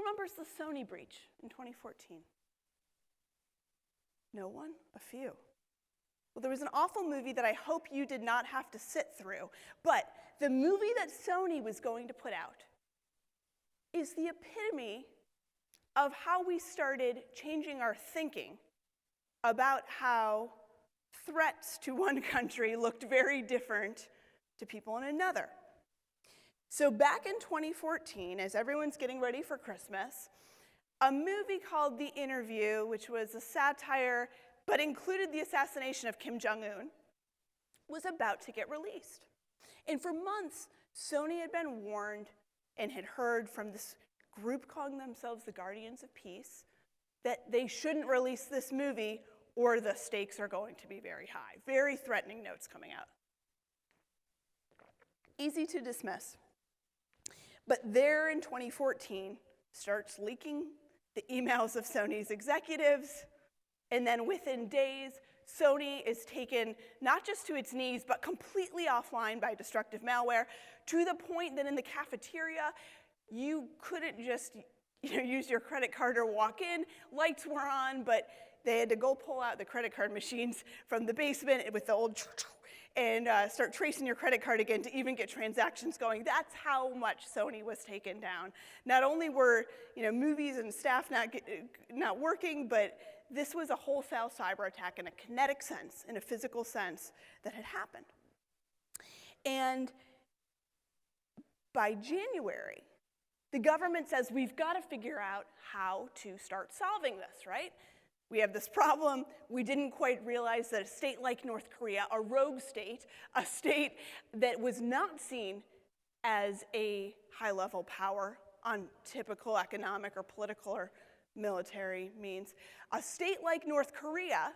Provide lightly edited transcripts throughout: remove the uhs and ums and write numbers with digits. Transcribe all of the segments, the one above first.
remembers the Sony breach in 2014? No one? A few. Well, there was an awful movie that I hope you did not have to sit through, but the movie that Sony was going to put out is the epitome of how we started changing our thinking about how threats to one country looked very different to people in another. So back in 2014, as everyone's getting ready for Christmas, a movie called The Interview, which was a satire but included the assassination of Kim Jong-un, was about to get released. And for months, Sony had been warned and had heard from this group calling themselves the Guardians of Peace that they shouldn't release this movie or the stakes are going to be very high. Very threatening notes coming out. Easy to dismiss. But there in 2014 starts leaking the emails of Sony's executives, and then within days, Sony is taken not just to its knees, but completely offline by destructive malware, to the point that in the cafeteria, you couldn't just use your credit card or walk in. Lights were on, but they had to go pull out the credit card machines from the basement with the old and start tracing your credit card again to even get transactions going. That's how much Sony was taken down. Not only were movies and staff not working, but this was a wholesale cyber attack in a kinetic sense, in a physical sense, that had happened. And by January, the government says, we've got to figure out how to start solving this, right? We have this problem. We didn't quite realize that a state like North Korea, a rogue state, a state that was not seen as a high-level power on typical economic or political or military means, a state like North Korea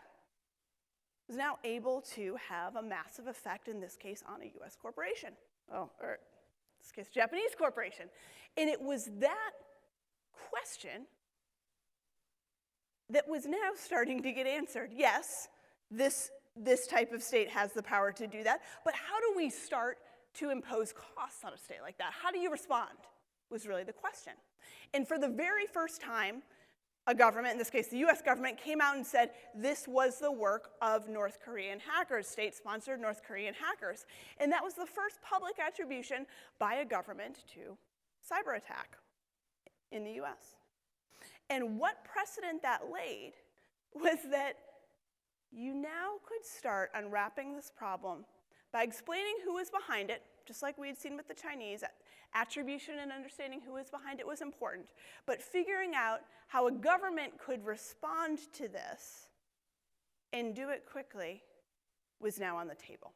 was now able to have a massive effect, in this case, on a US corporation. Or in this case, Japanese corporation. And it was that question that was now starting to get answered. Yes, this type of state has the power to do that, but how do we start to impose costs on a state like that? How do you respond was really the question. And for the very first time, a government, in this case the US government, came out and said this was the work of North Korean hackers, state-sponsored North Korean hackers. And that was the first public attribution by a government to cyber attack in the US. And what precedent that laid was that you now could start unwrapping this problem by explaining who was behind it, just like we had seen with the Chinese. Attribution and understanding who was behind it was important. But figuring out how a government could respond to this and do it quickly was now on the table.